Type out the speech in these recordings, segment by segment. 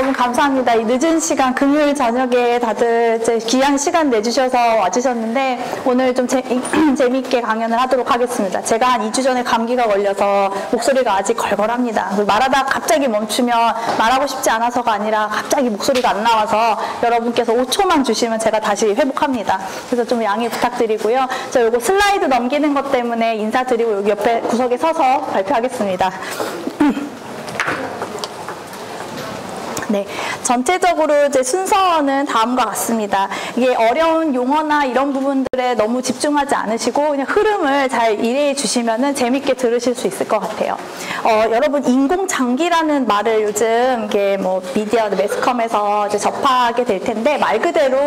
여러분 감사합니다. 이 늦은 시간 금요일 저녁에 다들 이제 귀한 시간 내주셔서 와주셨는데 오늘 좀 재미있게 강연을 하도록 하겠습니다. 제가 한 2주 전에 감기가 걸려서 목소리가 아직 걸걸합니다. 말하다 갑자기 멈추면 말하고 싶지 않아서가 아니라 갑자기 목소리가 안 나와서 여러분께서 5초만 주시면 제가 다시 회복합니다. 그래서 좀 양해 부탁드리고요. 저 요거 슬라이드 넘기는 것 때문에 인사드리고 여기 옆에 구석에 서서 발표하겠습니다. 네, 전체적으로 이제 순서는 다음과 같습니다. 이게 어려운 용어나 이런 부분들에 너무 집중하지 않으시고 그냥 흐름을 잘 이해해 주시면은 재밌게 들으실 수 있을 것 같아요. 여러분 인공장기라는 말을 요즘 이게 뭐 미디어, 매스컴에서 이제 접하게 될 텐데 말 그대로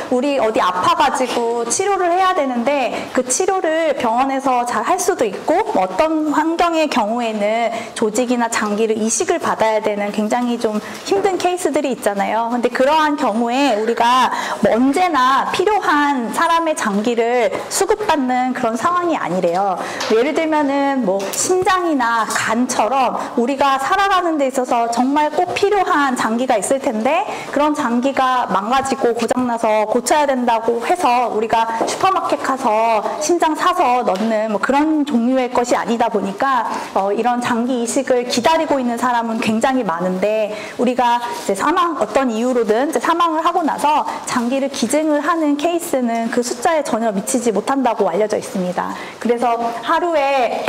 우리 어디 아파가지고 치료를 해야 되는데 그 치료를 병원에서 잘 할 수도 있고 뭐 어떤 환경의 경우에는 조직이나 장기를 이식을 받아야 되는 굉장히 좀 힘든 케이스들이 있잖아요. 근데 그러한 경우에 우리가 뭐 언제나 필요한 사람의 장기를 수급받는 그런 상황이 아니래요. 예를 들면은 뭐 심장이나 간처럼 우리가 살아가는 데 있어서 정말 꼭 필요한 장기가 있을 텐데 그런 장기가 망가지고 고장나서 고쳐야 된다고 해서 우리가 슈퍼마켓 가서 심장 사서 넣는 뭐 그런 종류의 것이 아니다 보니까 이런 장기 이식을 기다리고 있는 사람은 굉장히 많은데 우리가 이제 어떤 이유로든 이제 사망을 하고 나서 장기를 기증을 하는 케이스는 그 숫자에 전혀 미치지 못한다고 알려져 있습니다. 그래서 하루에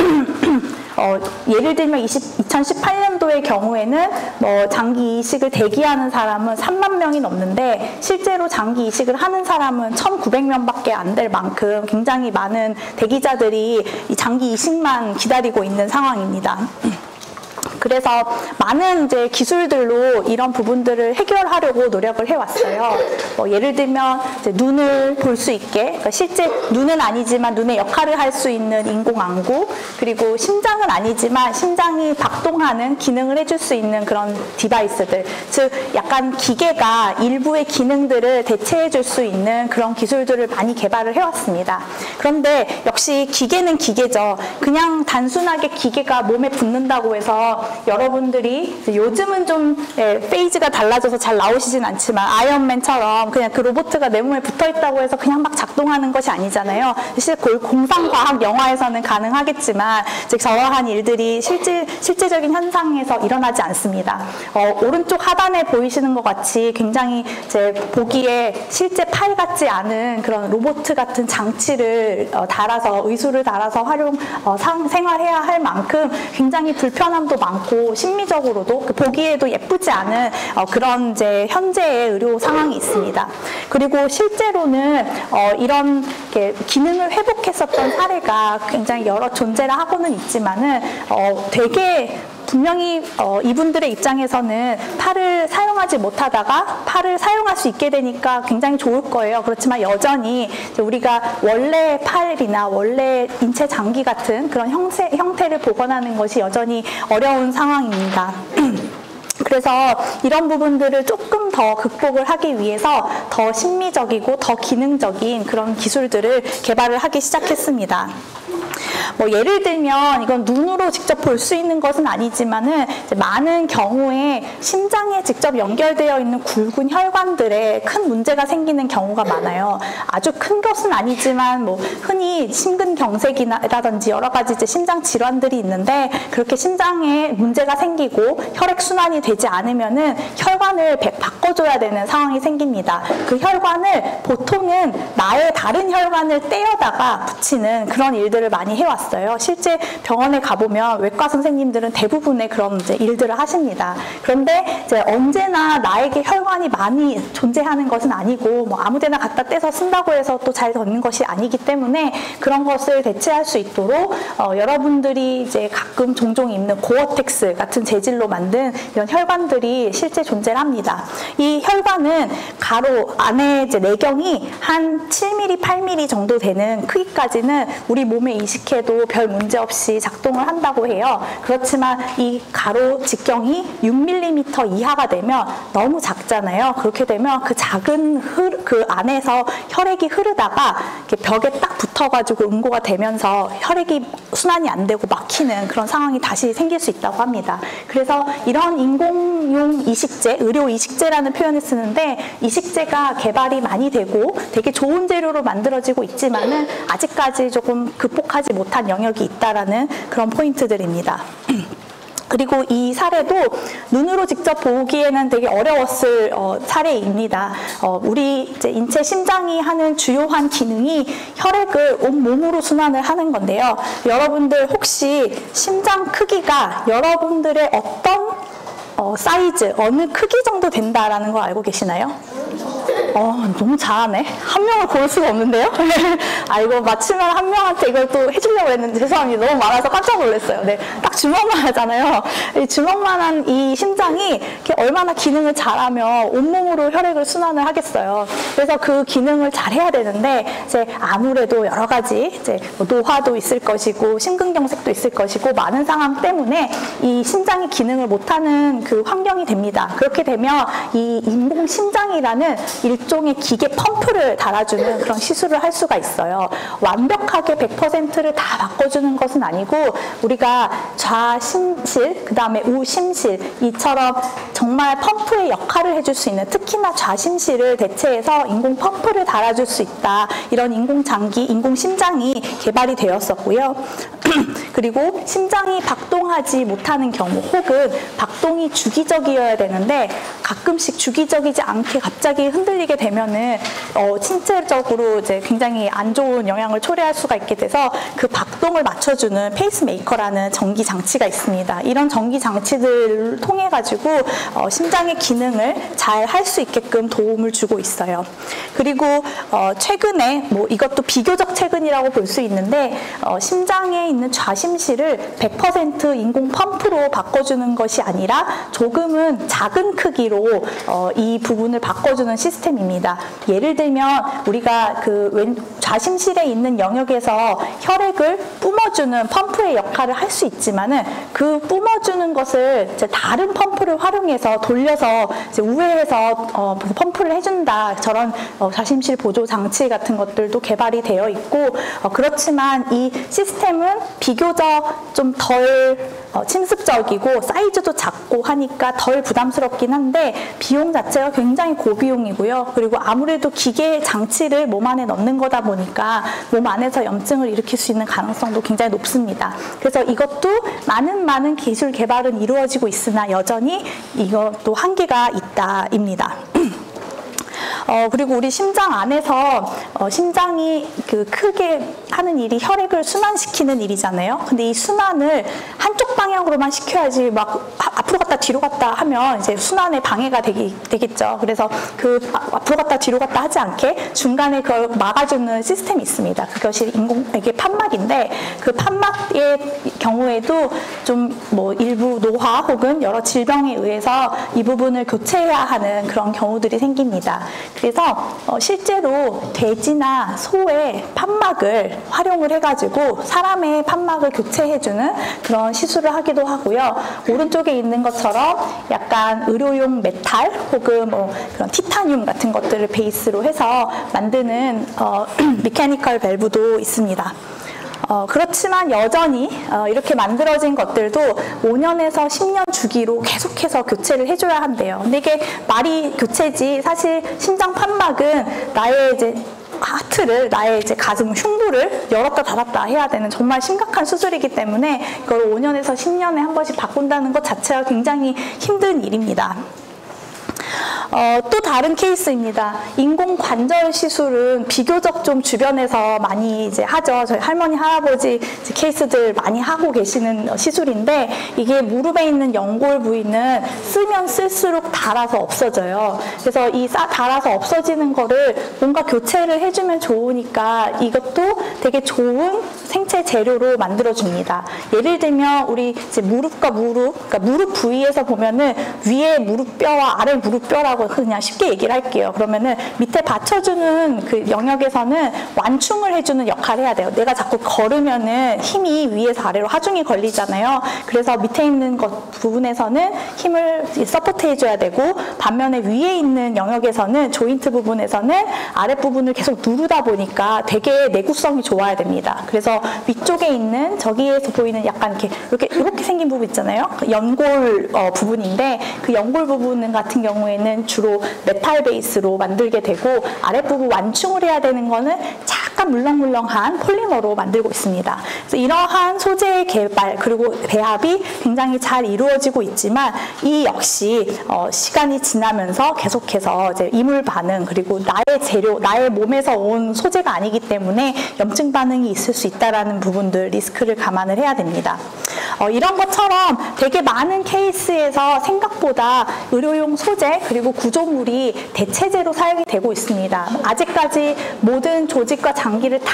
예를 들면 2018년도의 경우에는 뭐 장기 이식을 대기하는 사람은 3만 명이 넘는데 실제로 장기 이식을 하는 사람은 1,900명밖에 안 될 만큼 굉장히 많은 대기자들이 이 장기 이식만 기다리고 있는 상황입니다. 그래서 많은 이제 기술들로 이런 부분들을 해결하려고 노력을 해왔어요. 예를 들면 이제 눈을 볼 수 있게, 그러니까 실제 눈은 아니지만 눈의 역할을 할 수 있는 인공안구, 그리고 심장은 아니지만 심장이 박동하는 기능을 해줄 수 있는 그런 디바이스들, 즉 약간 기계가 일부의 기능들을 대체해줄 수 있는 그런 기술들을 많이 개발을 해왔습니다. 그런데 역시 기계는 기계죠. 그냥 단순하게 기계가 몸에 붙는다고 해서 여러분들이 요즘은 좀 페이지가 달라져서 잘 나오시진 않지만 아이언맨처럼 그냥 그 로봇가 내 몸에 붙어있다고 해서 그냥 막 작동하는 것이 아니잖아요. 실제 공상과학 영화에서는 가능하겠지만 즉 저러한 일들이 실제적인 현상에서 일어나지 않습니다. 오른쪽 하단에 보이시는 것 같이 굉장히 이제 보기에 실제 팔 같지 않은 그런 로봇 같은 장치를 달아서 의수를 달아서 생활해야 할 만큼 굉장히 불편함도 많고 심미적으로도 보기에도 예쁘지 않은 그런 이제 현재의 의료 상황이 있습니다. 그리고 실제로는 이런 기능을 회복했었던 사례가 굉장히 여러 존재를 하고는 있지만은 되게 분명히 이분들의 입장에서는 팔을 사용하지 못하다가 팔을 사용할 수 있게 되니까 굉장히 좋을 거예요. 그렇지만 여전히 우리가 원래 팔이나 원래 인체 장기 같은 그런 형태를 복원하는 것이 여전히 어려운 상황입니다. 그래서 이런 부분들을 조금 더 극복을 하기 위해서 더 심미적이고 더 기능적인 그런 기술들을 개발을 하기 시작했습니다. 뭐 예를 들면 이건 눈으로 직접 볼 수 있는 것은 아니지만은 많은 경우에 심장에 직접 연결되어 있는 굵은 혈관들에 큰 문제가 생기는 경우가 많아요. 아주 큰 것은 아니지만 뭐 흔히 심근경색이라든지 여러 가지 이제 심장 질환들이 있는데 그렇게 심장에 문제가 생기고 혈액 순환이 되지 않으면은 혈관을 바꿔줘야 되는 상황이 생깁니다. 그 혈관을 보통은 나의 다른 혈관을 떼어다가 붙이는 그런 일들을 많이 해왔어요. 실제 병원에 가보면 외과 선생님들은 대부분의 그런 이제 일들을 하십니다. 그런데 이제 언제나 나에게 혈관이 많이 존재하는 것은 아니고 뭐 아무데나 갖다 떼서 쓴다고 해서 또 잘 걷는 것이 아니기 때문에 그런 것을 대체할 수 있도록 여러분들이 이제 가끔 종종 입는 고어텍스 같은 재질로 만든 이런 혈관들이 실제 존재를 합니다. 이 혈관은 가로 안에 이제 내경이 한 7mm, 8mm 정도 되는 크기까지는 우리 몸에 이식해도 별 문제 없이 작동을 한다고 해요. 그렇지만 이 가로 직경이 6mm 이하가 되면 너무 작잖아요. 그렇게 되면 그 작은 그 안에서 혈액이 흐르다가 이렇게 벽에 딱 붙어가지고 응고가 되면서 혈액이 순환이 안 되고 막히는 그런 상황이 다시 생길 수 있다고 합니다. 그래서 이런 인공용 이식제, 의료 이식제라는 표현을 쓰는데 이식제가 개발이 많이 되고 되게 좋은 재료로 만들어지고 있지만은 아직까지 조금 극복하지 못한 영역이 있다라는 그런 포인트들입니다. 그리고 이 사례도 눈으로 직접 보기에는 되게 어려웠을 사례입니다. 우리 이제 인체 심장이 하는 주요한 기능이 혈액을 온몸으로 순환을 하는 건데요. 여러분들 혹시 심장 크기가 여러분들의 어떤 사이즈, 어느 크기 정도 된다라는 거 알고 계시나요? 너무 잘하네. 한 명을 고를 수가 없는데요? 이거 맞추면 한 명한테 이걸 또 해주려고 했는데 죄송합니다. 너무 많아서 깜짝 놀랐어요. 네, 딱 주먹만 하잖아요. 이 주먹만한 이 심장이 이렇게 얼마나 기능을 잘하면 온몸으로 혈액을 순환을 하겠어요. 그래서 그 기능을 잘 해야 되는데 이제 아무래도 여러 가지 이제 노화도 있을 것이고 심근경색도 있을 것이고 많은 상황 때문에 이 심장이 기능을 못하는 그 환경이 됩니다. 그렇게 되면 이 인공심장이라는 일종의 기계 펌프를 달아주는 그런 시술을 할 수가 있어요. 완벽하게 100%를 다 바꿔주는 것은 아니고 우리가 좌심실, 그 다음에 우심실 이처럼 정말 펌프의 역할을 해줄 수 있는 특히나 좌심실을 대체해서 인공 펌프를 달아줄 수 있다. 이런 인공장기, 인공심장이 개발이 되었었고요. 그리고 심장이 박동하지 못하는 경우 혹은 박동이 주기적이어야 되는데 가끔씩 주기적이지 않게 갑자기 흔들리게 되면은 신체적으로 이제 굉장히 안 좋은 영향을 초래할 수가 있게 돼서 그 박동을 맞춰주는 페이스메이커라는 전기 장치가 있습니다. 이런 전기 장치들을 통해 가지고 심장의 기능을 잘 할 수 있게끔 도움을 주고 있어요. 그리고 최근에 뭐 이것도 비교적 최근이라고 볼 수 있는데 심장에 있는 좌심실을 100% 인공 펌프로 바꿔주는 것이 아니라 조금은 작은 크기로 이 부분을 바꿔주는 시스템입니다. 예를 들면 우리가 그 좌심실에 있는 영역에서 혈액을 뿜어주는 펌프의 역할을 할 수 있지만은 그 뿜어주는 것을 이제 다른 펌프를 활용해서 돌려서 이제 우회해서 펌프를 해준다. 저런 좌심실 보조 장치 같은 것들도 개발이 되어 있고 그렇지만 이 시스템은 비교적 좀 덜 침습적이고 사이즈도 작고 하니까 덜 부담스럽긴 한데 비용 자체가 굉장히 고비용이고요. 그리고 아무래도 기계 장치를 몸 안에 넣는 거다 보니까 몸 안에서 염증을 일으킬 수 있는 가능성도 굉장히 높습니다. 그래서 이것도 많은 기술 개발은 이루어지고 있으나 여전히 이것도 한계가 있다입니다. 그리고 우리 심장 안에서 심장이 그 크게 하는 일이 혈액을 순환시키는 일이잖아요. 근데 이 순환을 한쪽 방향으로만 시켜야지 막 앞으로 갔다 뒤로 갔다 하면 이제 순환에 방해가 되겠죠. 그래서 그 앞으로 갔다 뒤로 갔다 하지 않게 중간에 그걸 막아주는 시스템이 있습니다. 그것이 이게 판막인데 그 판막의 경우에도 좀 뭐 일부 노화 혹은 여러 질병에 의해서 이 부분을 교체해야 하는 그런 경우들이 생깁니다. 그래서 실제로 돼지나 소의 판막을 활용을 해가지고 사람의 판막을 교체해주는 그런 시술을 하기도 하고요. 오른쪽에 있는 것처럼 약간 의료용 메탈 혹은 뭐 그런 티타늄 같은 것들을 베이스로 해서 만드는 미케니컬 밸브도 있습니다. 그렇지만 여전히 이렇게 만들어진 것들도 5년에서 10년 주기로 계속해서 교체를 해줘야 한대요. 근데 이게 말이 교체지 사실 심장 판막은 나의 이제 하트를 나의 이제 가슴 흉부를 열었다 닫았다 해야 되는 정말 심각한 수술이기 때문에 이걸 5년에서 10년에 한 번씩 바꾼다는 것 자체가 굉장히 힘든 일입니다. 또 다른 케이스입니다. 인공 관절 시술은 비교적 좀 주변에서 많이 이제 하죠. 저희 할머니, 할아버지 이제 케이스들 많이 하고 계시는 시술인데 이게 무릎에 있는 연골 부위는 쓰면 쓸수록 닳아서 없어져요. 그래서 이 닳아서 없어지는 거를 뭔가 교체를 해주면 좋으니까 이것도 되게 좋은 생체 하체 재료로 만들어줍니다. 예를 들면 우리 이제 무릎과 무릎, 그러니까 무릎 부위에서 보면은 위에 무릎뼈와 아래 무릎뼈라고 그냥 쉽게 얘기를 할게요. 그러면은 밑에 받쳐주는 그 영역에서는 완충을 해주는 역할을 해야 돼요. 내가 자꾸 걸으면은 힘이 위에서 아래로 하중이 걸리잖아요. 그래서 밑에 있는 것 부분에서는 힘을 서포트 해줘야 되고, 반면에 위에 있는 영역에서는 조인트 부분에서는 아랫부분을 계속 누르다 보니까 되게 내구성이 좋아야 됩니다. 그래서 위쪽에 있는 저기에서 보이는 약간 이렇게 생긴 부분 있잖아요. 연골 부분인데, 그 연골 부분 같은 경우에는 주로 메탈 베이스로 만들게 되고, 아랫부분 완충을 해야 되는 거는 약간 물렁물렁한 폴리머로 만들고 있습니다. 그래서 이러한 소재의 개발 그리고 배합이 굉장히 잘 이루어지고 있지만, 이 역시 시간이 지나면서 계속해서 이제 이물 반응, 그리고 나의 재료, 나의 몸에서 온 소재가 아니기 때문에 염증 반응이 있을 수 있다라는 부분들, 리스크를 감안을 해야 됩니다. 이런 것처럼 되게 많은 케이스에서 생각보다 의료용 소재 그리고 구조물이 대체제로 사용이 되고 있습니다. 아직까지 모든 조직과 장기를 다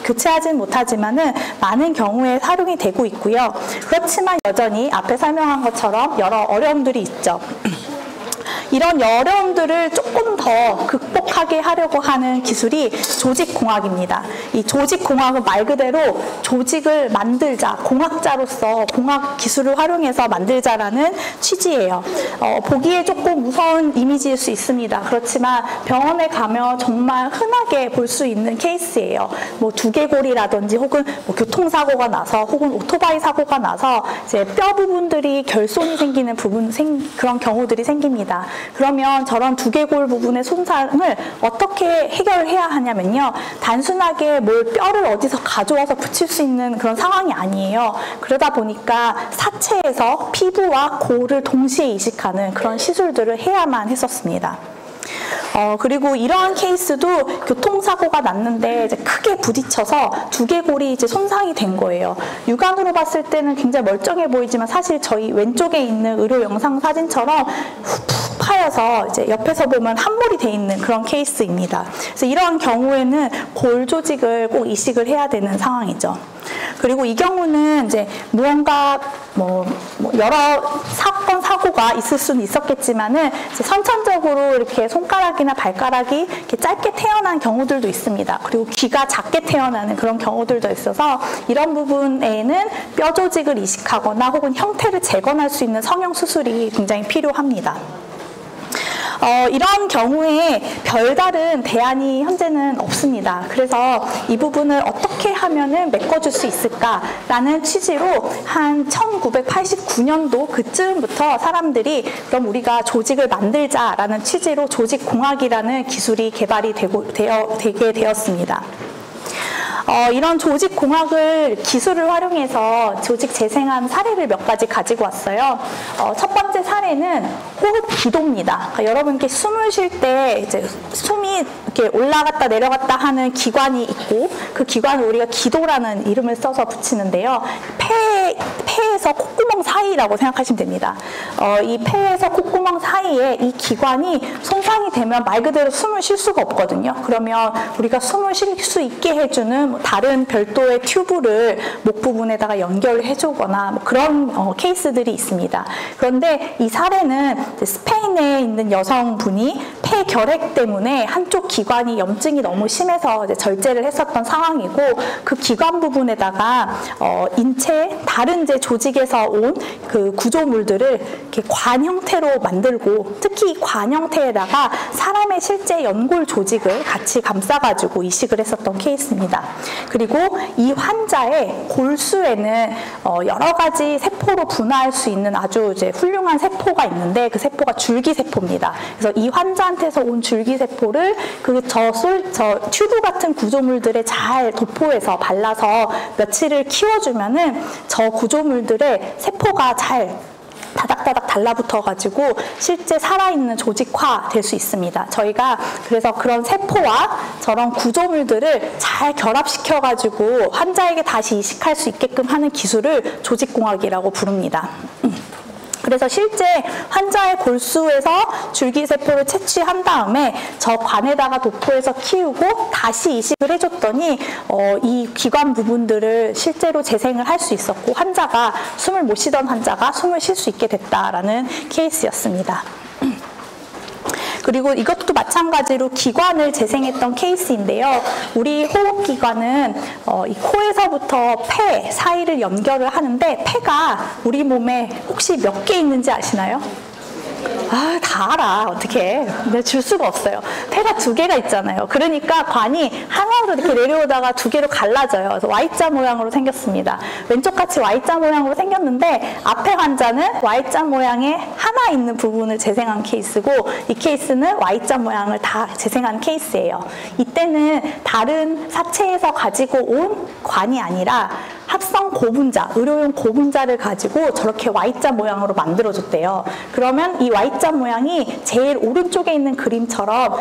교체하지는 못하지만은 많은 경우에 활용이 되고 있고요. 그렇지만 여전히 앞에 설명한 것처럼 여러 어려움들이 있죠. 이런 어려움들을 조금 더 극복하게 하려고 하는 기술이 조직공학입니다. 이 조직공학은 말 그대로 조직을 만들자, 공학자로서 공학 기술을 활용해서 만들자라는 취지예요. 보기에 조금 무서운 이미지일 수 있습니다. 그렇지만 병원에 가면 정말 흔하게 볼 수 있는 케이스예요. 뭐 두개골이라든지 혹은 뭐 교통사고가 나서 혹은 오토바이 사고가 나서 이제 뼈 부분들이 결손이 생기는 그런 경우들이 생깁니다. 그러면 저런 두개골 부분의 손상을 어떻게 해결해야 하냐면요. 단순하게 뼈를 어디서 가져와서 붙일 수 있는 그런 상황이 아니에요. 그러다 보니까 사체에서 피부와 골을 동시에 이식하는 그런 시술들을 해야만 했었습니다. 그리고 이러한 케이스도 교통사고가 났는데 이제 크게 부딪혀서 두개골이 이제 손상이 된 거예요. 육안으로 봤을 때는 굉장히 멀쩡해 보이지만 사실 저희 왼쪽에 있는 의료 영상 사진처럼 푹 파여서 이제 옆에서 보면 함몰이 돼 있는 그런 케이스입니다. 그래서 이러한 경우에는 골 조직을 꼭 이식을 해야 되는 상황이죠. 그리고 이 경우는 이제 무언가 여러 사고가 있을 수는 있었겠지만은 이제 선천적으로 이렇게 손가락이나 발가락이 이렇게 짧게 태어난 경우들도 있습니다. 그리고 귀가 작게 태어나는 그런 경우들도 있어서 이런 부분에는 뼈 조직을 이식하거나 혹은 형태를 재건할 수 있는 성형 수술이 굉장히 필요합니다. 이런 경우에 별다른 대안이 현재는 없습니다. 그래서 이 부분을 어떻게 하면은 메꿔줄 수 있을까라는 취지로 한 1989년도 그쯤부터 사람들이 그럼 우리가 조직을 만들자라는 취지로 조직공학이라는 기술이 개발이 되게 되었습니다. 이런 조직공학을 기술을 활용해서 조직 재생한 사례를 몇 가지 가지고 왔어요. 첫 번째 사례는 호흡 기도입니다. 그러니까 여러분께 숨을 쉴 때 이제 숨이 이렇게 올라갔다 내려갔다 하는 기관이 있고, 그 기관을 우리가 기도라는 이름을 써서 붙이는데요. 폐에서 콧구멍 사이라고 생각하시면 됩니다. 이 폐에서 콧구멍 사이에 이 기관이 손상이 되면 말 그대로 숨을 쉴 수가 없거든요. 그러면 우리가 숨을 쉴 수 있게 해주는 다른 별도의 튜브를 목 부분에다가 연결을 해주거나 그런 케이스들이 있습니다. 그런데 이 사례는 스페인에 있는 여성분이 폐결핵 때문에 한쪽 기관이 염증이 너무 심해서 이제 절제를 했었던 상황이고, 그 기관 부분에다가 다른 이제 조직에서 온 그 구조물들을 이렇게 관 형태로 만들고, 특히 관 형태에다가 사람의 실제 연골 조직을 같이 감싸가지고 이식을 했었던 케이스입니다. 그리고 이 환자의 골수에는 여러 가지 세포로 분화할 수 있는 아주 이제 훌륭한 세포가 있는데, 그 세포가 줄기세포입니다. 그래서 이 환자한테서 온 줄기세포를 저 튜브 같은 구조물들에 잘 도포해서 발라서 며칠을 키워주면은 저 구조물들의 세포가 잘 다닥다닥 달라붙어가지고 실제 살아있는 조직화 될 수 있습니다. 저희가 그래서 그런 세포와 저런 구조물들을 잘 결합시켜가지고 환자에게 다시 이식할 수 있게끔 하는 기술을 조직공학이라고 부릅니다. 그래서 실제 환자의 골수에서 줄기세포를 채취한 다음에 저 관에다가 도포해서 키우고 다시 이식을 해줬더니 이 기관 부분들을 실제로 재생을 할 수 있었고 환자가 숨을 못 쉬던 환자가 숨을 쉴 수 있게 됐다라는 케이스였습니다. 그리고 이것도 마찬가지로 기관을 재생했던 케이스인데요. 우리 호흡기관은 이 코에서부터 폐 사이를 연결을 하는데 폐가 우리 몸에 혹시 몇 개 있는지 아시나요? 아, 다 알아. 어떻게. 근데 줄 수가 없어요. 폐가 2개가 있잖아요. 그러니까 관이 하나로 이렇게 내려오다가 2개로 갈라져요. 그래서 Y자 모양으로 생겼습니다. 왼쪽같이 Y자 모양으로 생겼는데 앞에 환자는 Y자 모양의 하나 있는 부분을 재생한 케이스고 이 케이스는 Y자 모양을 다 재생한 케이스예요. 이때는 다른 사체에서 가지고 온 관이 아니라 합성 고분자, 의료용 고분자를 가지고 저렇게 Y자 모양으로 만들어줬대요. 그러면 이 Y자 모양이 제일 오른쪽에 있는 그림처럼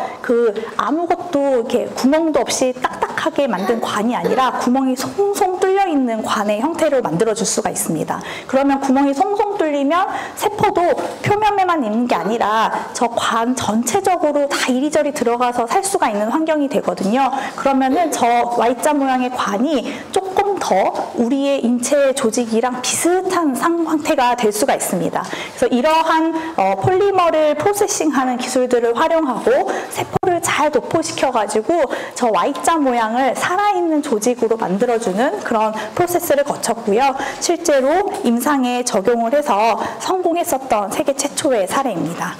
아무것도 이렇게 구멍도 없이 딱딱하게 만든 관이 아니라 구멍이 송송 뚫려 있는 관의 형태를 만들어줄 수가 있습니다. 그러면 구멍이 송송 뚫리면 세포도 표면에만 있는 게 아니라 저 관 전체적으로 다 이리저리 들어가서 살 수가 있는 환경이 되거든요. 그러면은 저 Y자 모양의 관이 조금 더 우리의 인체 조직이랑 비슷한 상태가 될 수가 있습니다. 그래서 이러한 폴리머를 프로세싱하는 기술들을 활용하고 세포를 잘 도포시켜가지고 저 Y자 모양을 살아있는 조직으로 만들어주는 그런 프로세스를 거쳤고요. 실제로 임상에 적용을 해서 성공했었던 세계 최초의 사례입니다.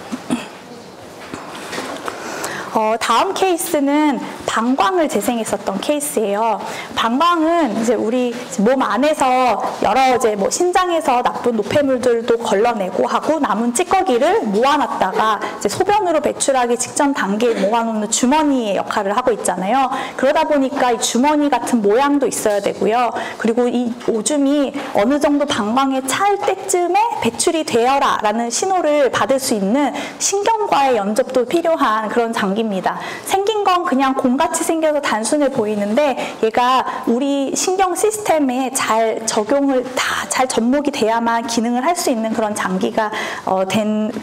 다음 케이스는 방광을 재생했었던 케이스예요. 방광은 이제 우리 몸 안에서 여러 뭐 신장에서 나쁜 노폐물들도 걸러내고 하고 남은 찌꺼기를 모아놨다가 이제 소변으로 배출하기 직전 단계에 모아놓는 주머니의 역할을 하고 있잖아요. 그러다 보니까 이 주머니 같은 모양도 있어야 되고요. 그리고 이 오줌이 어느 정도 방광에 찰 때쯤에 배출이 되어라 라는 신호를 받을 수 있는 신경과의 연접도 필요한 그런 장기입니다. 생긴 건 그냥 공같이 생겨서 단순해 보이는데 얘가 우리 신경 시스템에 잘 적용을 잘 접목이 돼야만 기능을 할 수 있는 그런 장기가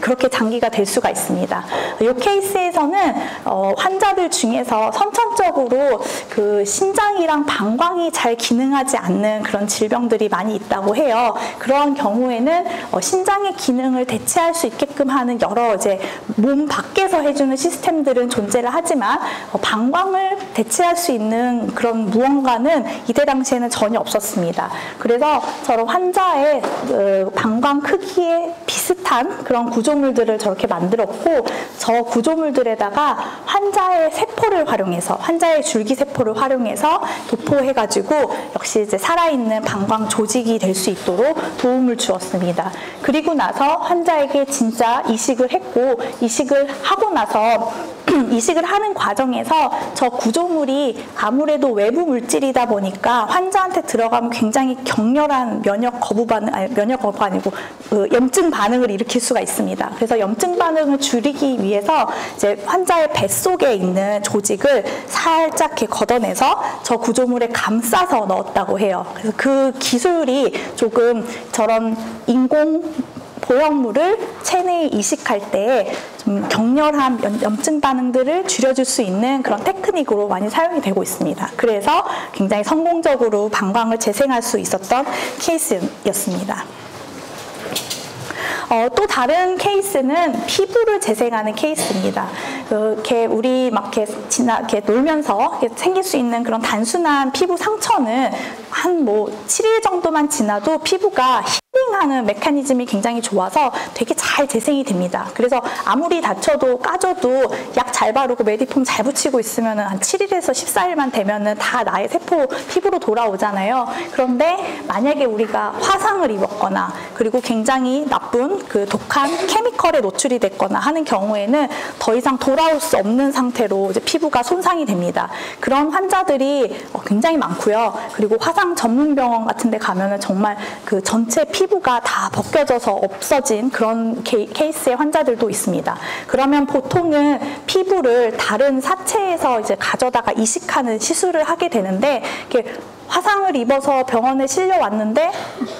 그렇게 장기가 될 수가 있습니다. 이 케이스에서는 환자들 중에서 선천적으로 그 신장이랑 방광이 잘 기능하지 않는 그런 질병들이 많이 있다고 해요. 그런 경우에는 신장의 기능을 대체할 수 있게끔 하는 여러 이제 몸 밖에서 해주는 시스템들은 존재를 하지만 방광을 대체할 수 있는 그런 무언가는 이때 당시에는 전혀 없었습니다. 그래서 저런 환자의 방광 크기에 비슷한 그런 구조물들을 저렇게 만들었고 저 구조물들에다가 환자의 세포를 활용해서 환자의 줄기세포를 활용해서 도포해가지고 역시 이제 살아있는 방광 조직이 될 수 있도록 도움을 주었습니다. 그리고 나서 환자에게 진짜 이식을 했고 이식을 하고 나서 이식을 하는 과정에서 저 구조물이 아무래도 외부 물질이다 보니까 환자한테 들어가면 굉장히 격렬한 면역 거부 반응, 면역 거부가 아니고 염증 반응을 일으킬 수가 있습니다. 그래서 염증 반응을 줄이기 위해서 이제 환자의 뱃속에 있는 조직을 살짝 이렇게 걷어내서 저 구조물에 감싸서 넣었다고 해요. 그래서 그 기술이 조금 저런 인공 보형물을 체내에 이식할 때 좀 격렬한 염증 반응들을 줄여줄 수 있는 그런 테크닉으로 많이 사용이 되고 있습니다. 그래서 굉장히 성공적으로 방광을 재생할 수 있었던 케이스였습니다. 또 다른 케이스는 피부를 재생하는 케이스입니다. 이렇게 우리 막 이렇게 놀면서 생길 수 있는 그런 단순한 피부 상처는 한 7일 정도만 지나도 피부가 힐링하는 메커니즘이 굉장히 좋아서 되게 잘 재생이 됩니다. 그래서 아무리 다쳐도 까져도 약 잘 바르고 메디폼 잘 붙이고 있으면 한 7일에서 14일만 되면은 다 나의 세포 피부로 돌아오잖아요. 그런데 만약에 우리가 화상을 입었거나 그리고 굉장히 나쁜 그 독한 케미컬에 노출이 됐거나 하는 경우에는 더 이상 돌아올 수 없는 상태로 이제 피부가 손상이 됩니다. 그런 환자들이 굉장히 많고요. 그리고 화상 전문 병원 같은 데 가면은 정말 그 전체 피부가 다 벗겨져서 없어진 그런 케이스의 환자들도 있습니다. 그러면 보통은 피부를 다른 사체에서 이제 가져다가 이식하는 시술을 하게 되는데 이렇게 화상을 입어서 병원에 실려왔는데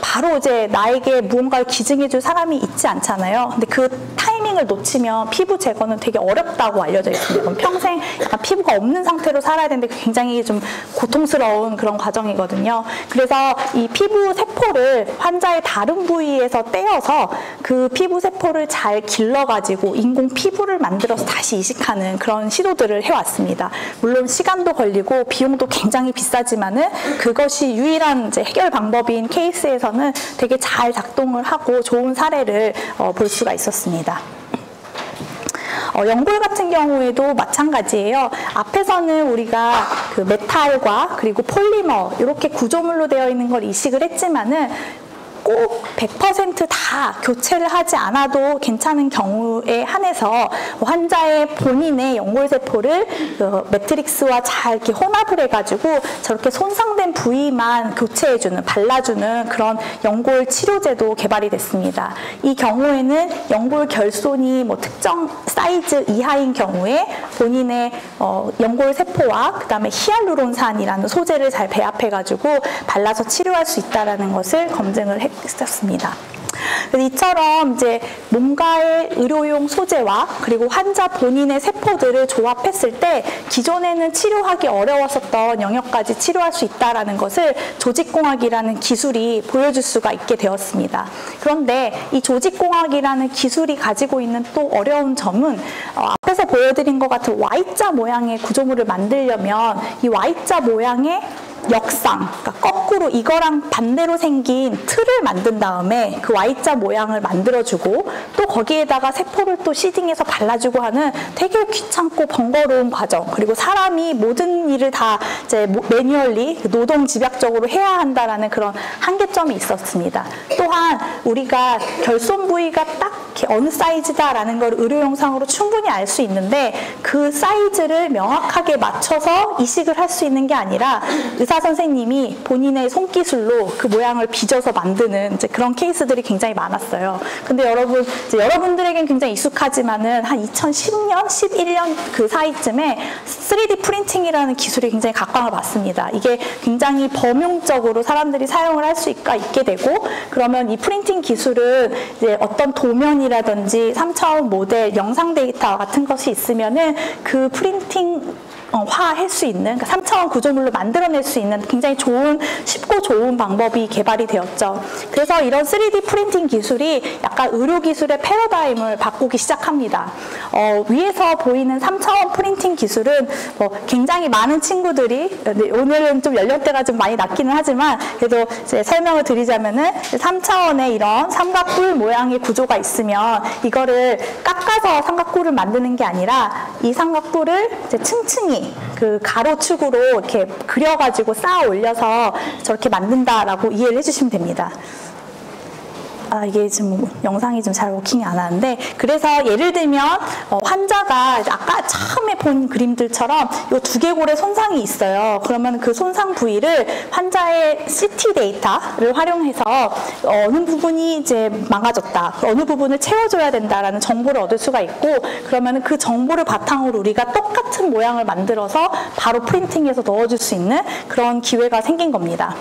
바로 이제 나에게 무언가를 기증해줄 사람이 있지 않잖아요. 근데 그 타이밍을 놓치면 피부 제거는 되게 어렵다고 알려져 있습니다. 그럼 평생 약간 피부가 없는 상태로 살아야 되는데 굉장히 좀 고통스러운 그런 과정이거든요. 그래서 이 피부 세포를 환자의 다른 부위에서 떼어서 그 피부 세포를 잘 길러가지고 인공 피부를 만들어서 다시 이식하는 그런 시도들을 해왔습니다. 물론 시간도 걸리고 비용도 굉장히 비싸지만은 그것이 유일한 이제 해결 방법인 케이스에서는 되게 잘 작동을 하고 좋은 사례를 볼 수가 있었습니다. 연골 같은 경우에도 마찬가지예요. 앞에서는 우리가 그 메탈과 그리고 폴리머 이렇게 구조물로 되어 있는 걸 이식을 했지만은 꼭 100% 다 교체를 하지 않아도 괜찮은 경우에 한해서 환자의 본인의 연골세포를 매트릭스와 잘 이렇게 혼합을 해가지고 저렇게 손상된 부위만 교체해주는, 발라주는 그런 연골 치료제도 개발이 됐습니다. 이 경우에는 연골 결손이 뭐 특정 사이즈 이하인 경우에 본인의 연골세포와 그 다음에 히알루론산이라는 소재를 잘 배합해가지고 발라서 치료할 수 있다는 것을 검증을 했었습니다. 이처럼 이제 뭔가의 의료용 소재와 그리고 환자 본인의 세포들을 조합했을 때 기존에는 치료하기 어려웠었던 영역까지 치료할 수 있다는 것을 조직공학이라는 기술이 보여줄 수가 있게 되었습니다. 그런데 이 조직공학이라는 기술이 가지고 있는 또 어려운 점은 앞에서 보여드린 것 같은 Y자 모양의 구조물을 만들려면 이 Y자 모양의 역상, 그러니까 거꾸로 이거랑 반대로 생긴 틀을 만든 다음에 그 Y자 모양을 만들어주고 또 거기에다가 세포를 또 시딩해서 발라주고 하는 되게 귀찮고 번거로운 과정, 그리고 사람이 모든 일을 다 이제 매뉴얼리 노동 집약적으로 해야 한다라는 그런 한계점이 있었습니다. 또한 우리가 결손 부위가 딱 어느 사이즈다라는 걸 의료 영상으로 충분히 알 수 있는데 그 사이즈를 명확하게 맞춰서 이식을 할 수 있는 게 아니라 의사 선생님이 본인의 손기술로 그 모양을 빚어서 만드는 이제 그런 케이스들이 굉장히 많았어요. 근데 여러분들에겐 굉장히 익숙하지만은 한 2010년, 11년 그 사이쯤에 3D 프린팅이라는 기술이 굉장히 각광을 받습니다. 이게 굉장히 범용적으로 사람들이 사용을 할 수 있게 되고, 그러면 이 프린팅 기술은 이제 어떤 도면이라든지 3차원 모델, 영상 데이터 같은 것이 있으면은 그 프린팅 화할 수 있는, 그러니까 3차원 구조물로 만들어낼 수 있는 굉장히 쉽고 좋은 방법이 개발이 되었죠. 그래서 이런 3D 프린팅 기술이 약간 의료기술의 패러다임을 바꾸기 시작합니다. 위에서 보이는 3차원 프린팅 기술은 굉장히 많은 친구들이, 오늘은 좀 연령대가 좀 많이 낮기는 하지만 그래도 이제 설명을 드리자면은 3차원의 이런 삼각뿔 모양의 구조가 있으면 이거를 깎아서 삼각뿔을 만드는 게 아니라 이 삼각뿔을 이제 층층이 그 가로축으로 이렇게 그려가지고 쌓아 올려서 저렇게 만든다라고 이해를 해주시면 됩니다. 이게 지금 영상이 좀 잘 워킹이 안 하는데, 그래서 예를 들면 환자가 아까 처음에 본 그림들처럼 이 두개골에 손상이 있어요. 그러면 그 손상 부위를 환자의 CT 데이터를 활용해서 어느 부분이 이제 망가졌다, 어느 부분을 채워줘야 된다라는 정보를 얻을 수가 있고, 그러면 그 정보를 바탕으로 우리가 똑같은 모양을 만들어서 바로 프린팅해서 넣어줄 수 있는 그런 기회가 생긴 겁니다.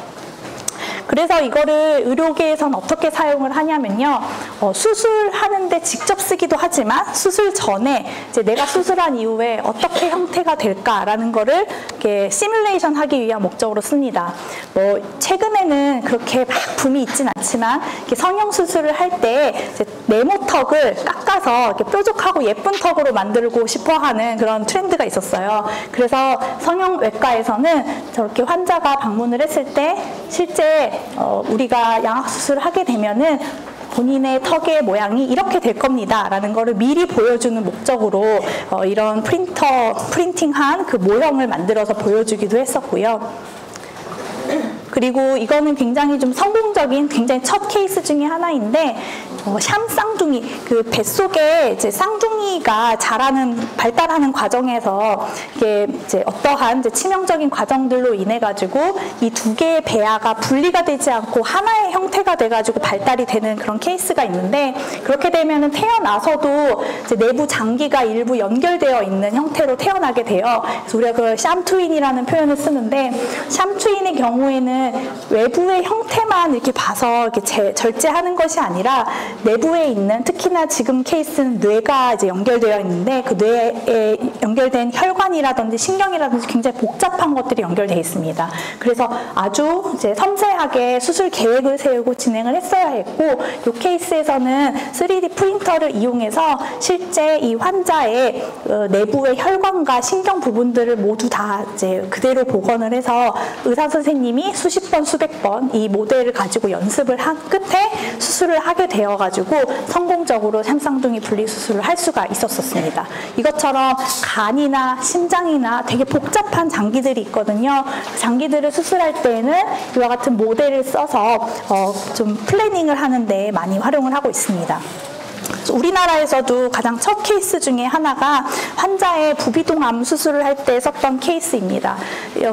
그래서 이거를 의료계에서는 어떻게 사용을 하냐면요, 수술하는데 직접 쓰기도 하지만 수술 전에 이제 내가 수술한 이후에 어떻게 형태가 될까라는 거를 이렇게 시뮬레이션 하기 위한 목적으로 씁니다. 최근에는 그렇게 막 붐이 있진 않지만 이렇게 성형 수술을 할 때 네모턱을 깎아서 이렇게 뾰족하고 예쁜 턱으로 만들고 싶어하는 그런 트렌드가 있었어요. 그래서 성형외과에서는 저렇게 환자가 방문을 했을 때 실제 우리가 양악수술을 하게 되면은 본인의 턱의 모양이 이렇게 될 겁니다 라는 거를 미리 보여주는 목적으로 이런 프린팅한 그 모형을 만들어서 보여주기도 했었고요. 그리고 이거는 굉장히 좀 성공적인 굉장히 첫 케이스 중에 하나인데 샴 쌍둥이, 그 뱃속에 이제 쌍둥이 성이가 발달하는 과정에서 이게 이제 어떠한 이제 치명적인 과정들로 인해 가지고 이 두 개의 배아가 분리가 되지 않고 하나의 형태가 돼 가지고 발달이 되는 그런 케이스가 있는데, 그렇게 되면은 태어나서도 이제 내부 장기가 일부 연결되어 있는 형태로 태어나게 돼요. 그래서 우리가 그 샴트윈이라는 표현을 쓰는데, 샴트윈의 경우에는 외부의 형태만 이렇게 봐서 이렇게 절제하는 것이 아니라 내부에 있는, 특히나 지금 케이스는 뇌가 이제 연결되어 있는데 그 뇌에 연결된 혈관이라든지 신경이라든지 굉장히 복잡한 것들이 연결되어 있습니다. 그래서 아주 이제 섬세하게 수술 계획을 세우고 진행을 했어야 했고, 이 케이스에서는 3D 프린터를 이용해서 실제 이 환자의 내부의 혈관과 신경 부분들을 모두 다 이제 그대로 복원을 해서 의사 선생님이 수십 번 수백 번 이 모델을 가지고 연습을 한 끝에 수술을 하게 되어가지고 성공적으로 쌍쌍둥이 분리 수술을 할 수가 있었습니다. 이것처럼 간이나 심장이나 되게 복잡한 장기들이 있거든요. 장기들을 수술할 때에는 이와 같은 모델을 써서 좀 플래닝을 하는데 많이 활용을 하고 있습니다. 우리나라에서도 가장 첫 케이스 중에 하나가 환자의 부비동암 수술을 할 때 썼던 케이스입니다.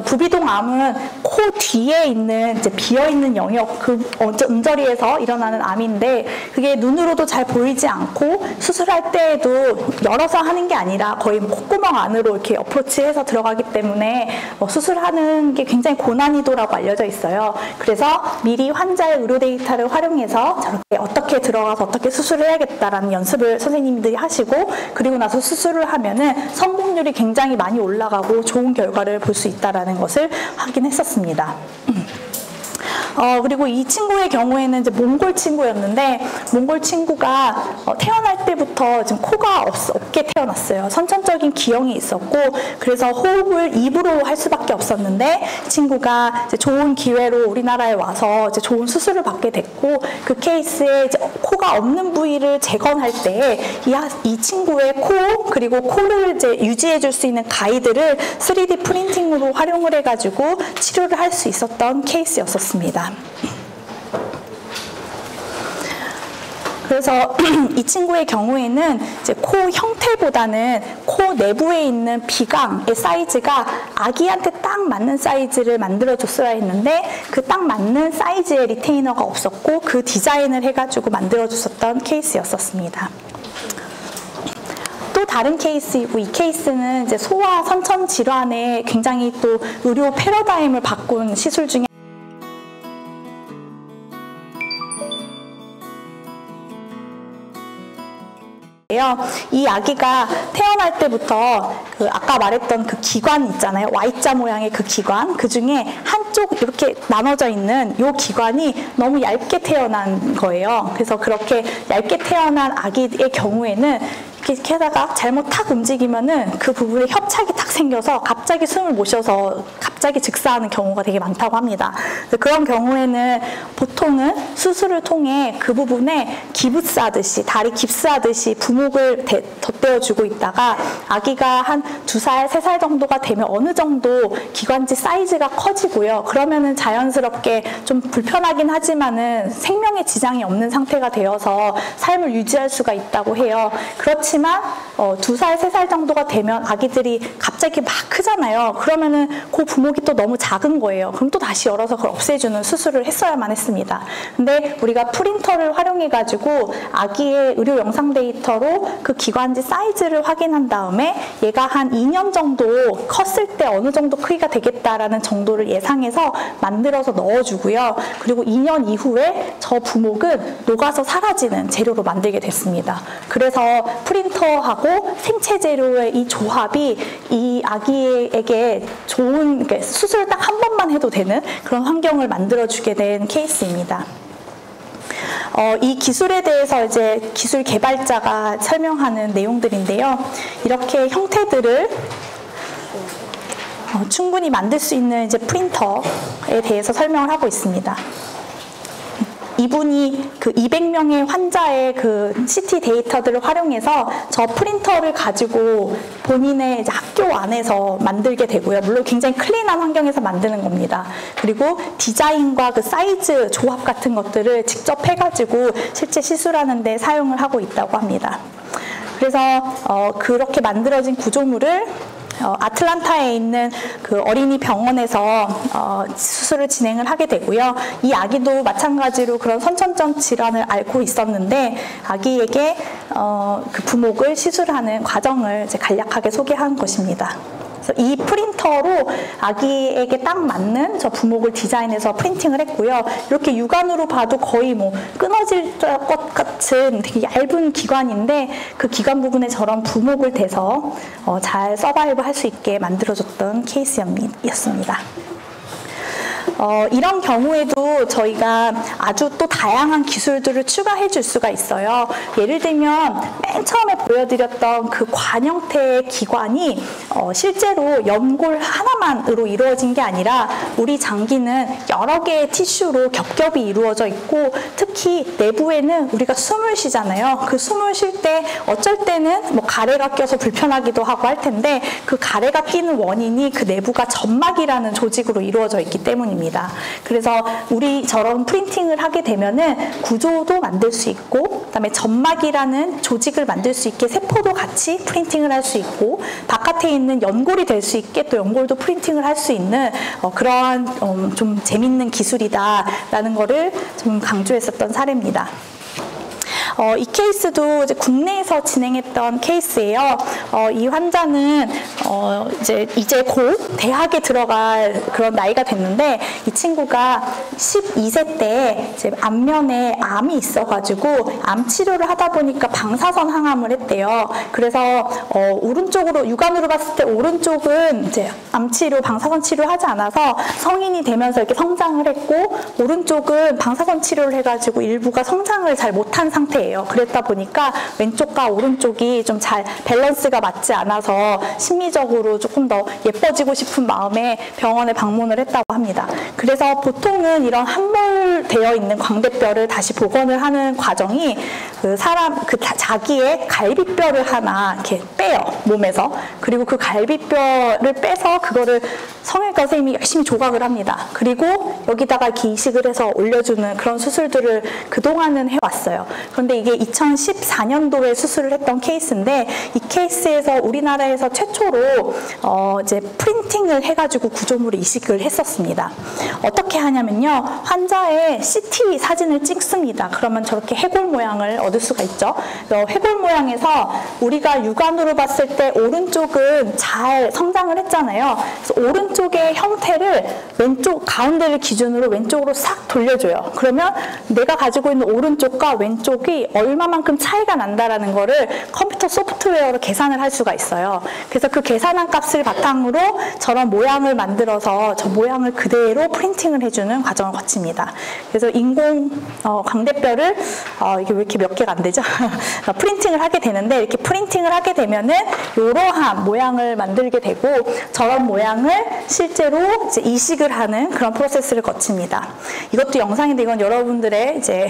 부비동암은 코 뒤에 있는 이제 비어있는 영역, 그 음저리에서 일어나는 암인데, 그게 눈으로도 잘 보이지 않고 수술할 때에도 열어서 하는 게 아니라 거의 콧구멍 안으로 이렇게 어프로치해서 들어가기 때문에 수술하는 게 굉장히 고난이도라고 알려져 있어요. 그래서 미리 환자의 의료 데이터를 활용해서 저렇게 어떻게 들어가서 어떻게 수술을 해야겠다라는 연습을 선생님들이 하시고, 그리고 나서 수술을 하면은 성공률이 굉장히 많이 올라가고 좋은 결과를 볼 수 있다라는 것을 확인했었습니다. 그리고 이 친구의 경우에는 이제 몽골 친구였는데, 몽골 친구가 태어날 때부터 지금 코가 없게 태어났어요. 선천적인 기형이 있었고, 그래서 호흡을 입으로 할 수밖에 없었는데, 친구가 이제 좋은 기회로 우리나라에 와서 이제 좋은 수술을 받게 됐고, 그 케이스에 이제 코가 없는 부위를 재건할 때 이 친구의 코, 그리고 코를 이제 유지해 줄 수 있는 가이드를 3D 프린팅으로 활용을 해가지고 치료를 할 수 있었던 케이스였었습니다. 그래서 이 친구의 경우에는 이제 코 형태보다는 코 내부에 있는 비강의 사이즈가 아기한테 딱 맞는 사이즈를 만들어줬어야 했는데, 그 딱 맞는 사이즈의 리테이너가 없었고 그 디자인을 해가지고 만들어줬었던 케이스였었습니다. 또 다른 케이스이고, 이 케이스는 이제 소아 선천 질환에 굉장히 또 의료 패러다임을 바꾼 시술 중에 이 아기가 태어날 때부터 그 아까 말했던 그 기관 있잖아요. Y자 모양의 그 기관, 그 중에 한쪽 이렇게 나눠져 있는 이 기관이 너무 얇게 태어난 거예요. 그래서 그렇게 얇게 태어난 아기의 경우에는 이렇게 하다가 잘못 탁 움직이면은 그 부분에 협착이 탁 생겨서 갑자기 숨을 못 쉬어서 갑자기 즉사하는 경우가 되게 많다고 합니다. 그런 경우에는 보통은 수술을 통해 그 부분에 기부스하듯이, 다리 깁스하듯이 부목을 덧대어주고 있다가 아기가 한 2살, 3살 정도가 되면 어느 정도 기관지 사이즈가 커지고요. 그러면은 자연스럽게 좀 불편하긴 하지만은 생명에 지장이 없는 상태가 되어서 삶을 유지할 수가 있다고 해요. 그렇지만 2살, 3살 정도가 되면 아기들이 갑자기 막 크잖아요. 그러면은 그 부목이 또 너무 작은 거예요. 그럼 또 다시 열어서 그걸 없애주는 수술을 했어야만 했습니다. 근데 우리가 프린터를 활용해가지고 아기의 의료 영상 데이터로 그 기관지 사이즈를 확인한 다음에 얘가 한 2년 정도 컸을 때 어느 정도 크기가 되겠다라는 정도를 예상해서 만들어서 넣어주고요. 그리고 2년 이후에 저 부목은 녹아서 사라지는 재료로 만들게 됐습니다. 그래서 프린터하고 생체 재료의 이 조합이 이 아기에게 좋은, 수술을 딱 한 번만 해도 되는 그런 환경을 만들어주게 된 케이스입니다. 이 기술에 대해서 이제 기술 개발자가 설명하는 내용들인데요. 이렇게 형태들을 충분히 만들 수 있는 이제 프린터에 대해서 설명을 하고 있습니다. 이분이 그 200명의 환자의 그 CT 데이터들을 활용해서 저 프린터를 가지고 본인의 이제 학교 안에서 만들게 되고요. 물론 굉장히 클린한 환경에서 만드는 겁니다. 그리고 디자인과 그 사이즈 조합 같은 것들을 직접 해가지고 실제 시술하는 데 사용을 하고 있다고 합니다. 그래서 그렇게 만들어진 구조물을 아틀란타에 있는 그 어린이 병원에서 수술을 진행을 하게 되고요. 이 아기도 마찬가지로 그런 선천적 질환을 앓고 있었는데 아기에게 그 부목을 시술하는 과정을 이제 간략하게 소개한 것입니다. 그래서 이 프린터로 아기에게 딱 맞는 저 부목을 디자인해서 프린팅을 했고요. 이렇게 육안으로 봐도 거의 뭐 끊어질 것 같은 되게 얇은 기관인데 그 기관 부분에 저런 부목을 대서 잘 서바이브 할 수 있게 만들어줬던 케이스였습니다. 이런 경우에도 저희가 아주 또 다양한 기술들을 추가해 줄 수가 있어요. 예를 들면 맨 처음에 보여드렸던 그 관 형태의 기관이 실제로 연골 하나만으로 이루어진 게 아니라 우리 장기는 여러 개의 티슈로 겹겹이 이루어져 있고 특히 내부에는 우리가 숨을 쉬잖아요. 그 숨을 쉴 때 어쩔 때는 뭐 가래가 껴서 불편하기도 하고 할 텐데 그 가래가 끼는 원인이 그 내부가 점막이라는 조직으로 이루어져 있기 때문입니다. 그래서 우리처럼 프린팅을 하게 되면은 구조도 만들 수 있고 그다음에 점막이라는 조직을 만들 수 있게 세포도 같이 프린팅을 할 수 있고 바깥에 있는 연골이 될 수 있게 또 연골도 프린팅을 할 수 있는 그러한 좀 재밌는 기술이다라는 거를 좀 강조했었던 사례입니다. 이 케이스도 이제 국내에서 진행했던 케이스예요. 이 환자는 이제 곧 대학에 들어갈 그런 나이가 됐는데 이 친구가 12세 때 이제 앞면에 암이 있어가지고 암 치료를 하다 보니까 방사선 항암을 했대요. 그래서 오른쪽으로 육안으로 봤을 때 오른쪽은 이제 암 치료, 방사선 치료하지 않아서 성인이 되면서 이렇게 성장을 했고 오른쪽은 방사선 치료를 해가지고 일부가 성장을 잘 못한 상태예요. 그랬다 보니까 왼쪽과 오른쪽이 좀 잘 밸런스가 맞지 않아서 심리적으로 조금 더 예뻐지고 싶은 마음에 병원에 방문을 했다고 합니다. 그래서 보통은 이런 함몰되어 있는 광대뼈를 다시 복원을 하는 과정이 자기의 갈비뼈를 하나 이렇게 빼요, 몸에서. 그리고 그 갈비뼈를 빼서 그거를 성형외과 선생님이 열심히 조각을 합니다. 그리고 여기다가 이렇게 이식을 해서 올려주는 그런 수술들을 그동안은 해왔어요. 그런데 이게 2014년도에 수술을 했던 케이스인데 이 케이스에서 우리나라에서 최초로 이제 프린팅을 해가지고 구조물을 이식을 했었습니다. 어떻게 하냐면요. 환자의 CT 사진을 찍습니다. 그러면 저렇게 해골 모양을 얻을 수가 있죠. 해골 모양에서 우리가 육안으로 봤을 때 오른쪽은 잘 성장을 했잖아요. 그래서 오른쪽의 형태를 왼쪽 가운데를 기준으로 왼쪽으로 싹 돌려줘요. 그러면 내가 가지고 있는 오른쪽과 왼쪽이 얼마만큼 차이가 난다라는 거를 컴퓨터 소프트웨어로 계산을 할 수가 있어요. 그래서 그 계산한 값을 바탕으로 저런 모양을 만들어서 저 모양을 그대로 프린팅을 해주는 과정을 거칩니다. 그래서 인공 광대뼈를 이게 왜 이렇게 몇 개가 안 되죠? 프린팅을 하게 되는데 이렇게 프린팅을 하게 되면은 이러한 모양을 만들게 되고 저런 모양을 실제로 이제 이식을 하는 그런 프로세스를 거칩니다. 이것도 영상인데 이건 여러분들의 이제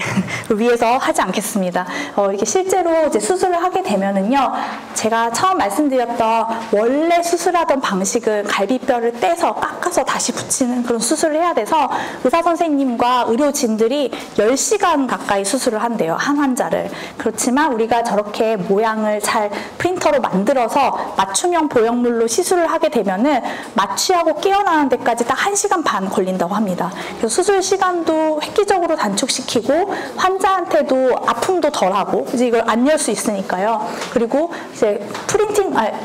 위해서 하지 않겠습니다. 이렇게 실제로 이제 수술을 하게 되면은요, 제가 처음 말씀드렸던 원래 수술하던 방식은 갈비뼈를 떼서 깎아서 다시 붙이는 그런 수술을 해야 돼서 의사 선생님과 의료진들이 10시간 가까이 수술을 한대요, 한 환자를. 그렇지만 우리가 저렇게 모양을 잘 프린터로 만들어서 맞춤형 보형물로 시술을 하게 되면은 마취하고 깨어나는 데까지 딱 1시간 반 걸린다고 합니다. 그래서 수술 시간도 획기적으로 단축시키고 환자한테도 아픔도 덜하고 이제 이걸 안 열 수 있으니까요. 그리고 이제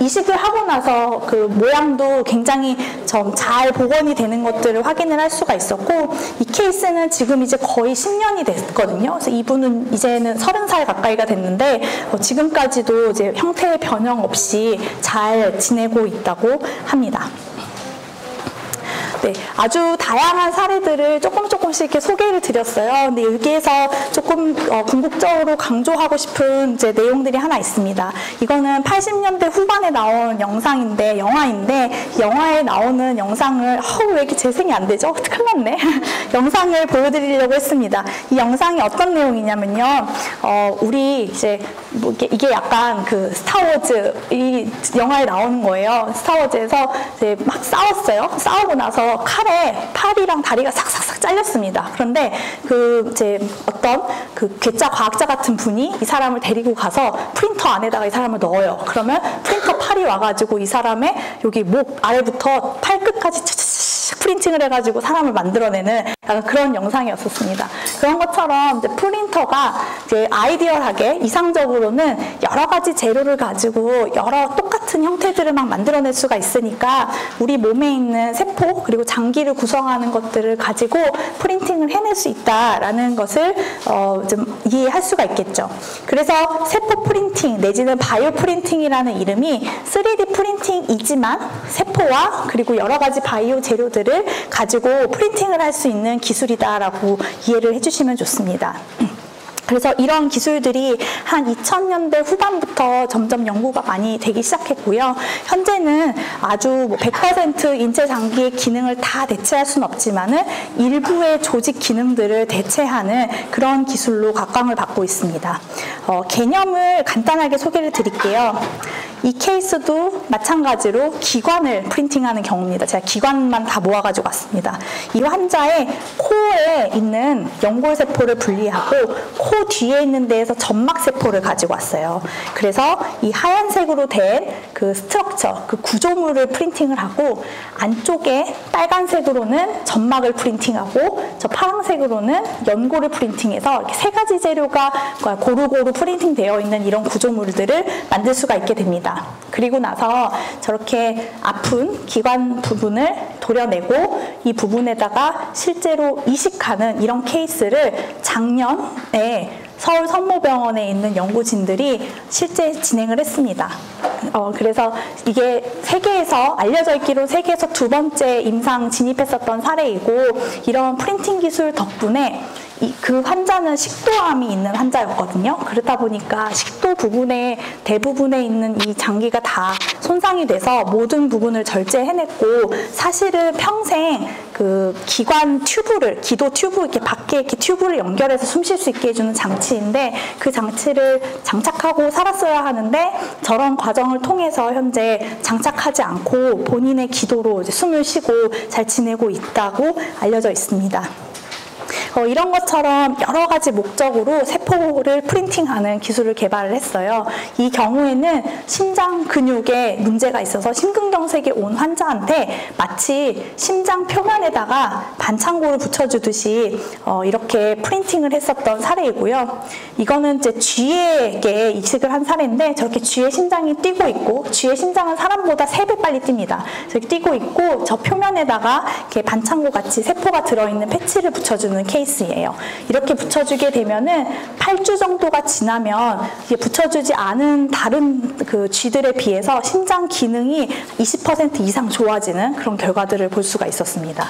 이식을 하고 나서 그 모양도 굉장히 좀 잘 복원이 되는 것들을 확인을 할 수가 있었고 이 케이스는 지금 이제 거의 10년이 됐거든요. 그래서 이분은 이제는 30살 가까이가 됐는데 지금까지도 이제 형태의 변형 없이 잘 지내고 있다고 합니다. 네, 아주 다양한 사례들을 조금씩 이렇게 소개를 드렸어요. 근데 여기에서 조금 궁극적으로 강조하고 싶은 이제 내용들이 하나 있습니다. 이거는 80년대 후반에 나온 영상인데, 영화인데, 영화에 나오는 영상을, 왜 이렇게 재생이 안 되죠? 큰일 났네. 영상을 보여드리려고 했습니다. 이 영상이 어떤 내용이냐면요. 우리 이제, 뭐 이게 약간 그 스타워즈, 이 영화에 나오는 거예요. 스타워즈에서 이제 막 싸웠어요. 싸우고 나서 그래서 칼에 팔이랑 다리가 삭삭삭 잘렸습니다. 그런데 이제 어떤 괴짜 과학자 같은 분이 이 사람을 데리고 가서 프린터 안에다가 이 사람을 넣어요. 그러면 프린터 팔이 와가지고 이 사람의 여기 목 아래부터 팔 끝까지 프린팅을 해가지고 사람을 만들어내는 약간 그런 영상이었었습니다. 그런 것처럼 이제 프린터가 이제 아이디얼하게 이상적으로는 여러 가지 재료를 가지고 여러 똑같은 형태들을 막 만들어낼 수가 있으니까 우리 몸에 있는 세포 그리고 장기를 구성하는 것들을 가지고 프린팅을 해낼 수 있다라는 것을 좀 이해할 수가 있겠죠. 그래서 세포 프린팅 내지는 바이오 프린팅이라는 이름이 3D 프린팅이지만 세포와 그리고 여러 가지 바이오 재료들을 가지고 프린팅을 할 수 있는 기술이다라고 이해를 해주시면 좋습니다. 그래서 이런 기술들이 한 2000년대 후반부터 점점 연구가 많이 되기 시작했고요. 현재는 아주 100% 인체 장기의 기능을 다 대체할 수는 없지만은 일부의 조직 기능들을 대체하는 그런 기술로 각광을 받고 있습니다. 개념을 간단하게 소개를 드릴게요. 이 케이스도 마찬가지로 기관을 프린팅하는 경우입니다. 제가 기관만 다 모아가지고 왔습니다. 이 환자의 코에 있는 연골세포를 분리하고 코 뒤에 있는 데에서 점막세포를 가지고 왔어요. 그래서 이 하얀색으로 된 그 스트럭처, 그 구조물을 프린팅을 하고 안쪽에 빨간색으로는 점막을 프린팅하고 저 파란색으로는 연골을 프린팅해서 이렇게 세 가지 재료가 고루고루 프린팅 되어 있는 이런 구조물들을 만들 수가 있게 됩니다. 그리고 나서 저렇게 아픈 기관 부분을 도려내고 이 부분에다가 실제로 이식하는 이런 케이스를 작년에 서울 성모병원에 있는 연구진들이 실제 진행을 했습니다. 그래서 이게 세계에서 알려져 있기로 세계에서 2번째 임상 진입했었던 사례이고 이런 프린팅 기술 덕분에 그 환자는 식도암이 있는 환자였거든요. 그러다 보니까 식도 부분에 대부분에 있는 이 장기가 다 손상이 돼서 모든 부분을 절제해냈고 사실은 평생 그 기관 튜브를 기도 튜브 이렇게 밖에 이렇게 튜브를 연결해서 숨 쉴 수 있게 해주는 장치인데 그 장치를 장착하고 살았어야 하는데 저런 과정을 통해서 현재 장착하지 않고 본인의 기도로 이제 숨을 쉬고 잘 지내고 있다고 알려져 있습니다. 이런 것처럼 여러 가지 목적으로 세포를 프린팅하는 기술을 개발을 했어요. 이 경우에는 심장 근육에 문제가 있어서 심근경색이 온 환자한테 마치 심장 표면에다가 반창고를 붙여주듯이 이렇게 프린팅을 했었던 사례이고요. 이거는 이제 쥐에게 이식을 한 사례인데 저렇게 쥐의 심장이 뛰고 있고 쥐의 심장은 사람보다 3배 빨리 뜁니다. 저렇게 뛰고 있고 저 표면에다가 이렇게 반창고 같이 세포가 들어있는 패치를 붙여주는 케이스예요. 이렇게 붙여주게 되면은 8주 정도가 지나면 이게 붙여주지 않은 다른 그 쥐들에 비해서 심장 기능이 20% 이상 좋아지는 그런 결과들을 볼 수가 있었습니다.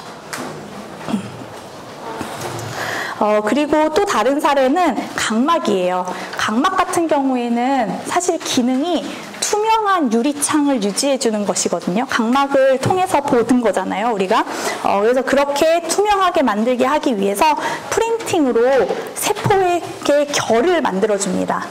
그리고 또 다른 사례는 각막이에요. 각막 같은 경우에는 사실 기능이 투명한 유리창을 유지해주는 것이거든요. 각막을 통해서 보는 거잖아요, 우리가. 그래서 그렇게 투명하게 만들게 하기 위해서 프린팅으로 세포의 결을 만들어줍니다.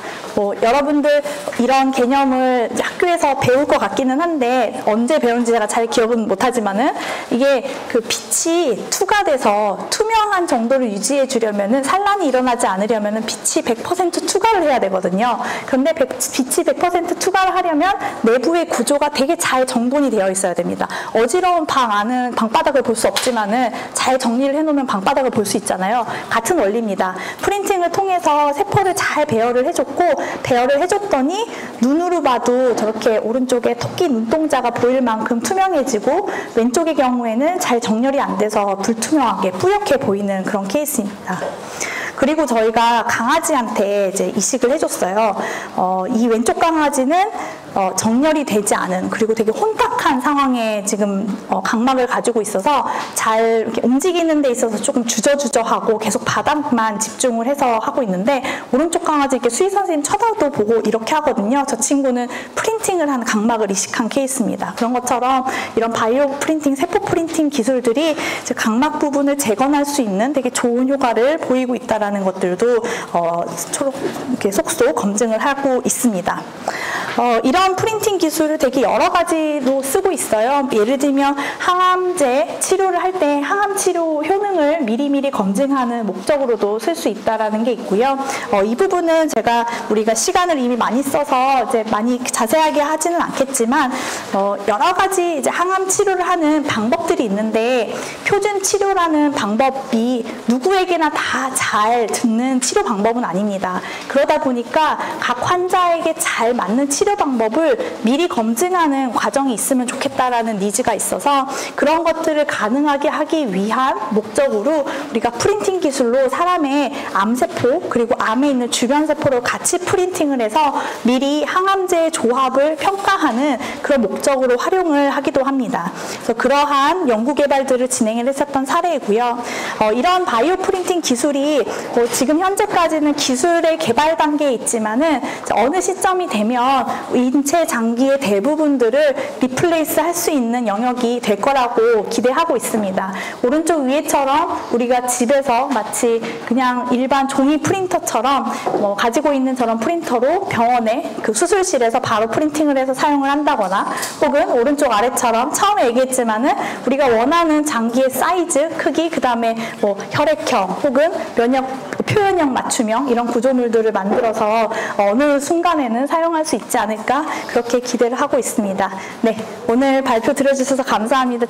여러분들 이런 개념을 학교에서 배울 것 같기는 한데 언제 배운지 제가 잘 기억은 못하지만은 이게 그 빛이 투과돼서 투명한 정도를 유지해 주려면은 산란이 일어나지 않으려면은 빛이 100% 투과를 해야 되거든요. 그런데 빛이 100% 투과를 하려면 내부의 구조가 되게 잘 정돈이 되어 있어야 됩니다. 어지러운 방 안은 방바닥을 볼 수 없지만은 잘 정리를 해놓으면 방바닥을 볼 수 있잖아요. 같은 원리입니다. 프린팅을 통해서 세포를 잘 배열을 해줬고 배열을 해줬더니 눈으로 봐도 저렇게 오른쪽에 토끼 눈동자가 보일 만큼 투명해지고 왼쪽의 경우에는 잘 정렬이 안 돼서 불투명하게 뿌옇게 보이는 그런 케이스입니다. 그리고 저희가 강아지한테 이제 이식을 해줬어요. 이 왼쪽 강아지는 정렬이 되지 않은 그리고 되게 혼탁한 상황에 지금 각막을 가지고 있어서 잘 이렇게 움직이는 데 있어서 조금 주저주저하고 계속 바닥만 집중을 해서 하고 있는데 오른쪽 강아지 이렇게 수의 선생님 쳐다도 보고 이렇게 하거든요. 저 친구는 프린팅을 한 각막을 이식한 케이스입니다. 그런 것처럼 이런 바이오 프린팅, 세포 프린팅 기술들이 이제 각막 부분을 재건할 수 있는 되게 좋은 효과를 보이고 있다라는 것들도 이렇게 속속 검증을 하고 있습니다. 이런 프린팅 기술을 되게 여러 가지로 쓰고 있어요. 예를 들면 항암제 치료를 할 때 항암 치료 효능을 미리미리 검증하는 목적으로도 쓸 수 있다라는 게 있고요. 이 부분은 우리가 시간을 이미 많이 써서 이제 많이 자세하게 하지는 않겠지만 여러 가지 이제 항암 치료를 하는 방법들이 있는데 표준 치료라는 방법이 누구에게나 다 잘 듣는 치료 방법은 아닙니다. 그러다 보니까 각 환자에게 잘 맞는 치료 방법을 미리 검증하는 과정이 있으면 좋겠다라는 니즈가 있어서 그런 것들을 가능하게 하기 위한 목적으로 우리가 프린팅 기술로 사람의 암세포 그리고 암에 있는 주변 세포를 같이 프린팅을 해서 미리 항암제의 조합을 평가하는 그런 목적으로 활용을 하기도 합니다. 그래서 그러한 연구 개발들을 진행을 했었던 사례이고요. 이런 바이오 프린팅 기술이 지금 현재까지는 기술의 개발 단계에 있지만은 어느 시점이 되면 인체 장기의 대부분들을 리플레이스 할 수 있는 영역이 될 거라고 기대하고 있습니다. 오른쪽 위에처럼 우리가 집에서 마치 그냥 일반 종이 프린터처럼 가지고 있는 저런 프린터로 병원에 그 수술실에서 바로 프린팅을 해서 사용을 한다거나 혹은 오른쪽 아래처럼 처음에 얘기했지만은 우리가 원하는 장기의 사이즈, 크기, 그 다음에 혈액형 혹은 면역 표현형 맞춤형 이런 구조물들을 만들어서 어느 순간에는 사용할 수 있지 않을까 그렇게 기대를 하고 있습니다. 네, 오늘 발표 들어주셔서 감사합니다.